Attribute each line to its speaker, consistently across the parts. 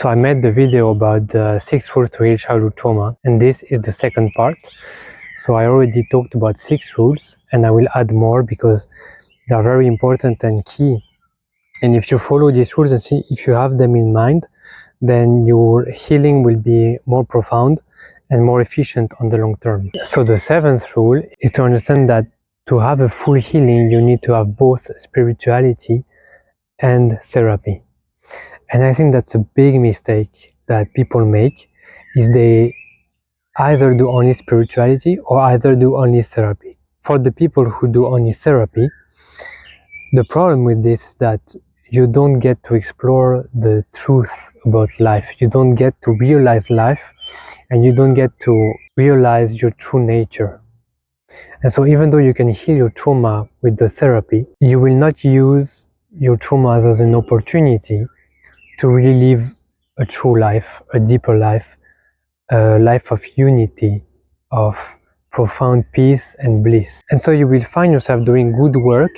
Speaker 1: So I made the video about the 6 rules to heal childhood trauma, and this is the second part. So I already talked about 6 rules, and I will add more because they are very important and key. And if you follow these rules and see if you have them in mind, then your healing will be more profound and more efficient on the long term. So the 7th rule is to understand that to have a full healing, you need to have both spirituality and therapy. And I think that's a big mistake that people make, is they either do only spirituality or either do only therapy. For the people who do only therapy, the problem with this is that you don't get to explore the truth about life. You don't get to realize life, and you don't get to realize your true nature. And so even though you can heal your trauma with the therapy, you will not use your traumas as an opportunity to really live a true life, a deeper life, a life of unity, of profound peace and bliss. And so you will find yourself doing good work,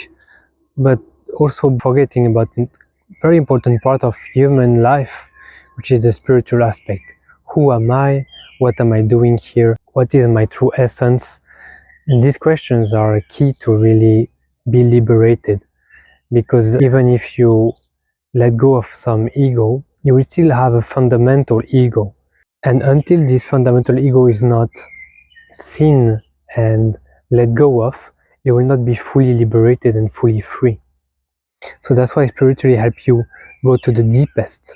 Speaker 1: but also forgetting about a very important part of human life, which is the spiritual aspect. Who am I? What am I doing here? What is my true essence? And these questions are key to really be liberated, because even if you let go of some ego, you will still have a fundamental ego. And until this fundamental ego is not seen and let go of, you will not be fully liberated and fully free. So that's why spiritually help you go to the deepest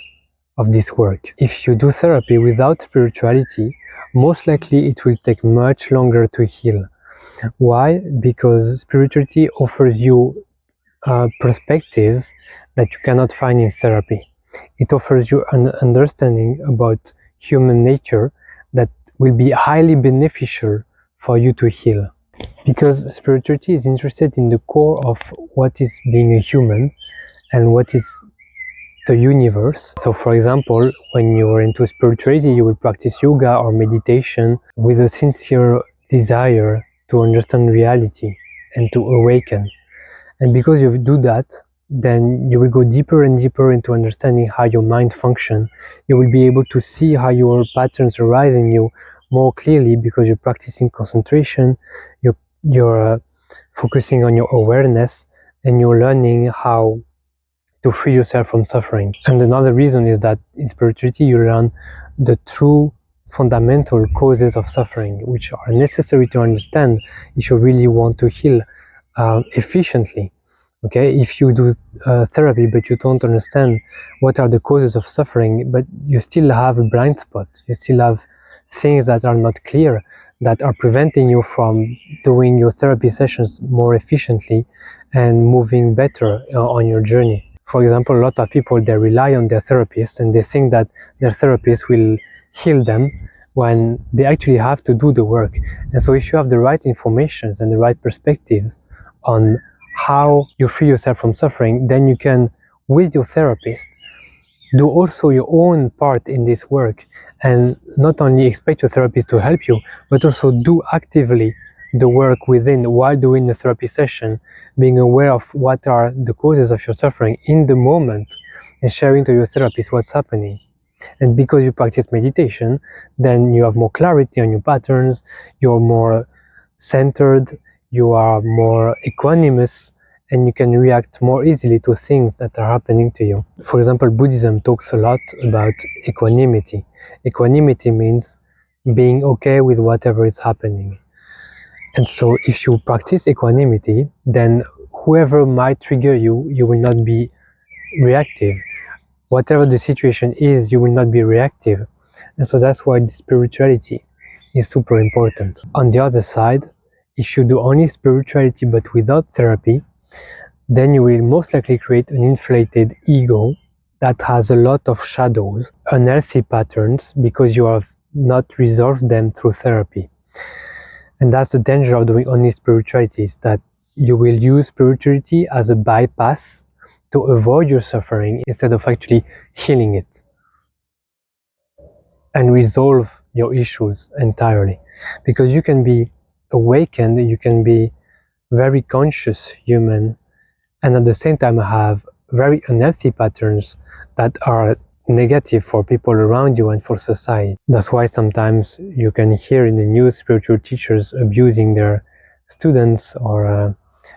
Speaker 1: of this work. If you do therapy without spirituality, most likely it will take much longer to heal. Why? Because spirituality offers you perspectives that you cannot find in therapy. It offers you an understanding about human nature that will be highly beneficial for you to heal. Because spirituality is interested in the core of what is being a human and what is the universe. So for example, when you're into spirituality, you will practice yoga or meditation with a sincere desire to understand reality and to awaken. And because you do that, then you will go deeper and deeper into understanding how your mind functions. You will be able to see how your patterns arise in you more clearly, because you're practicing concentration, you're focusing on your awareness, and you're learning how to free yourself from suffering. And another reason is that in spirituality you learn the true fundamental causes of suffering, which are necessary to understand if you really want to heal efficiently. Okay, if you do therapy but you don't understand what are the causes of suffering, but you still have a blind spot, you still have things that are not clear, that are preventing you from doing your therapy sessions more efficiently and moving better on your journey. For example, a lot of people, they rely on their therapists and they think that their therapist will heal them, when they actually have to do the work. And so if you have the right information and the right perspectives on how you free yourself from suffering, then you can, with your therapist, do also your own part in this work, and not only expect your therapist to help you, but also do actively the work within while doing the therapy session, being aware of what are the causes of your suffering in the moment and sharing to your therapist what's happening. And because you practice meditation, then you have more clarity on your patterns, you're more centered, you are more equanimous, and you can react more easily to things that are happening to you. For example, Buddhism talks a lot about equanimity. Equanimity means being okay with whatever is happening. And so if you practice equanimity, then whoever might trigger you, you will not be reactive. Whatever the situation is, you will not be reactive. And so that's why the spirituality is super important. On the other side, if you do only spirituality but without therapy, then you will most likely create an inflated ego that has a lot of shadows, unhealthy patterns, because you have not resolved them through therapy. And that's the danger of doing only spirituality, is that you will use spirituality as a bypass to avoid your suffering instead of actually healing it and resolve your issues entirely. Because you can be awakened, you can be very conscious human, and at the same time have very unhealthy patterns that are negative for people around you and for society. That's why sometimes you can hear in the news spiritual teachers abusing their students or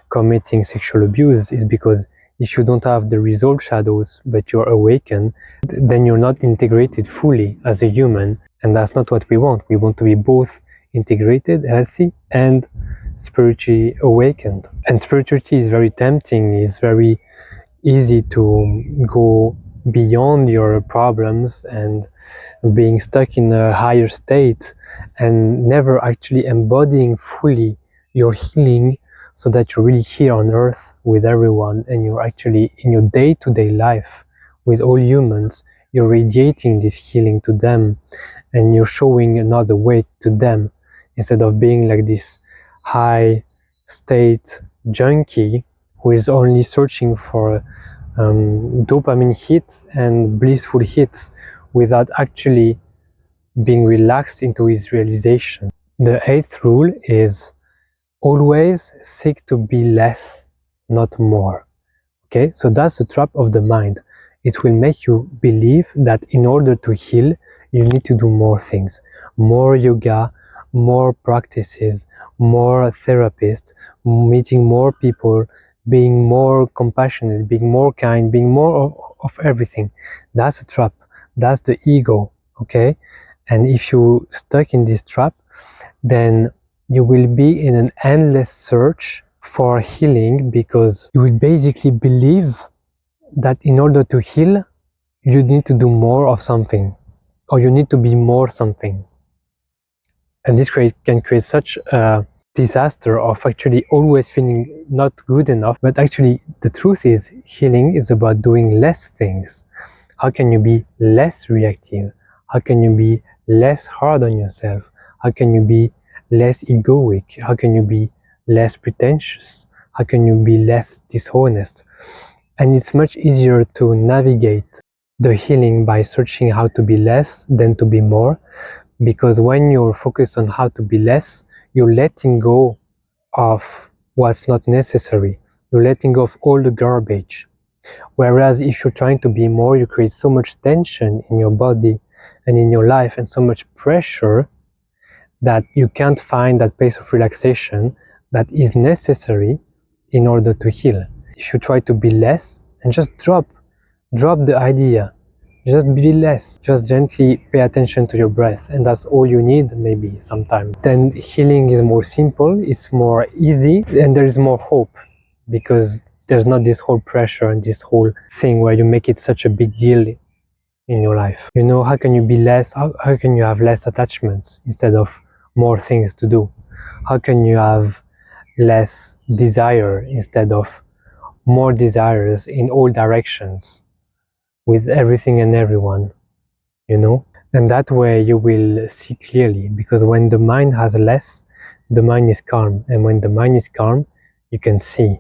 Speaker 1: committing sexual abuse, is because if you don't have the resolved shadows but you're awakened, then you're not integrated fully as a human, and that's not what we want. We want to be both integrated, healthy, and spiritually awakened. And spirituality is very tempting, it's very easy to go beyond your problems and being stuck in a higher state and never actually embodying fully your healing, so that you're really here on earth with everyone and you're actually in your day-to-day life with all humans, you're radiating this healing to them and you're showing another way to them, instead of being like this high state junkie who is only searching for dopamine hits and blissful hits without actually being relaxed into his realization. The 8th rule is always seek to be less, not more. Okay, so that's the trap of the mind. It will make you believe that in order to heal, you need to do more things, more yoga, more practices, more therapists, meeting more people, being more compassionate, being more kind, being more of everything. That's a trap. That's the ego, okay? And if you stuck in this trap, then you will be in an endless search for healing, because you will basically believe that in order to heal, you need to do more of something, or you need to be more something. And this can create such a disaster of actually always feeling not good enough. But actually, the truth is, healing is about doing less things. How can you be less reactive? How can you be less hard on yourself? How can you be less egoic? How can you be less pretentious? How can you be less dishonest? And it's much easier to navigate the healing by searching how to be less than to be more, because when you're focused on how to be less, you're letting go of what's not necessary. You're letting go of all the garbage. Whereas if you're trying to be more, you create so much tension in your body and in your life, and so much pressure, that you can't find that place of relaxation that is necessary in order to heal. If you try to be less and just drop the idea, just be less, just gently pay attention to your breath, and that's all you need maybe sometimes. Then healing is more simple, it's more easy, and there is more hope, because there's not this whole pressure and this whole thing where you make it such a big deal in your life. You know, how can you be less, how can you have less attachments instead of more things to do? How can you have less desire instead of more desires in all directions with everything and everyone, you know? And that way you will see clearly, because when the mind has less, the mind is calm, and when the mind is calm, you can see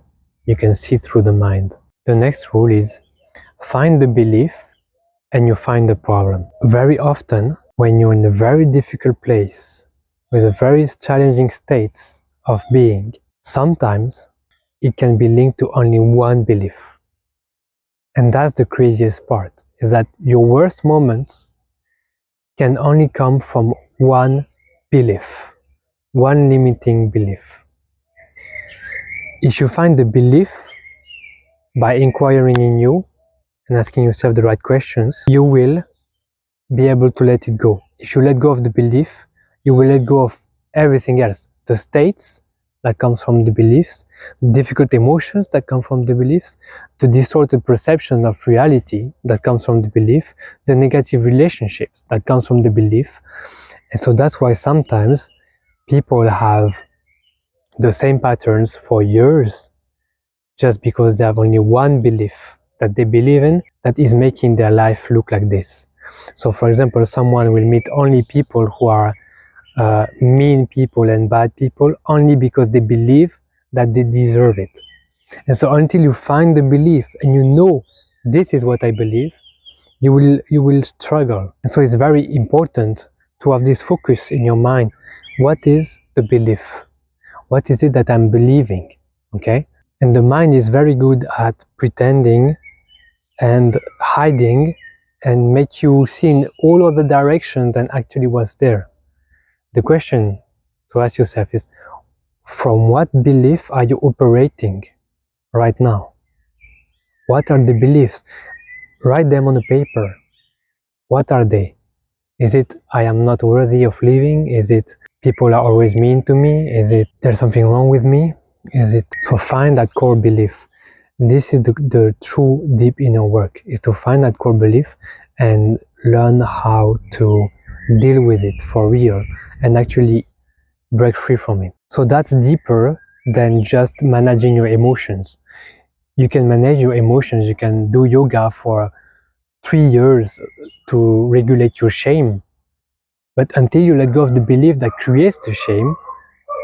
Speaker 1: through the mind. The next rule is find the belief and you find the problem. Very often, when you're in a very difficult place with a very challenging states of being, sometimes it can be linked to only one belief. And that's the craziest part, is that your worst moments can only come from one belief, one limiting belief. If you find the belief by inquiring in you and asking yourself the right questions, you will be able to let it go. If you let go of the belief, you will let go of everything else. The states that comes from the beliefs, difficult emotions that come from the beliefs, the distorted perception of reality that comes from the belief, the negative relationships that comes from the belief. And so that's why sometimes people have the same patterns for years, just because they have only one belief that they believe in that is making their life look like this. So for example, someone will meet only people who are mean people and bad people only because they believe that they deserve it. And so until you find the belief and you know this is what I believe, you will struggle. And so it's very important to have this focus in your mind. What is the belief? What is it that I'm believing? Okay? And the mind is very good at pretending and hiding and make you see in all other directions than actually was there. The question to ask yourself is, from what belief are you operating right now? What are the beliefs? Write them on a paper. What are they? Is it I am not worthy of living? Is it people are always mean to me? Is it there's something wrong with me? Is it so find that core belief. This is the true deep inner work, is to find that core belief and learn how to deal with it for real and actually break free from it. So that's deeper than just managing your emotions. You can manage your emotions, you can do yoga for 3 years to regulate your shame. But until you let go of the belief that creates the shame,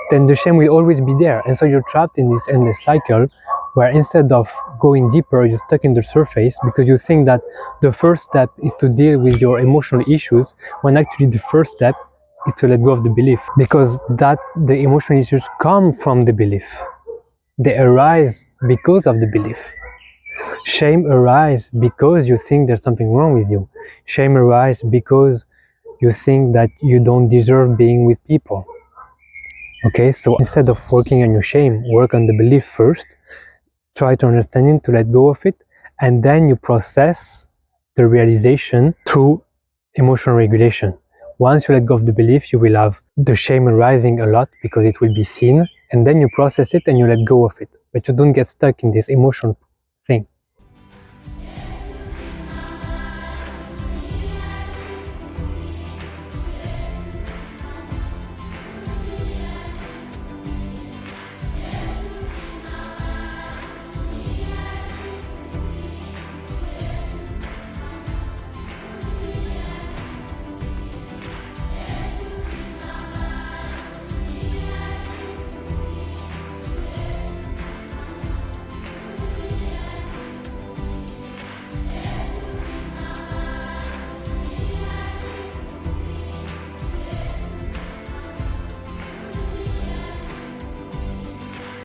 Speaker 1: then the shame will always be there. And so you're trapped in this endless cycle where instead of going deeper, you're stuck in the surface because you think that the first step is to deal with your emotional issues, when actually the first step is to let go of the belief. Because that the emotional issues come from the belief. They arise because of the belief. Shame arises because you think there's something wrong with you. Shame arises because you think that you don't deserve being with people. Okay, so instead of working on your shame, work on the belief first. Try to understand it, to let go of it, and then you process the realization through emotional regulation. Once you let go of the belief, you will have the shame arising a lot because it will be seen, and then you process it and you let go of it. But you don't get stuck in this emotional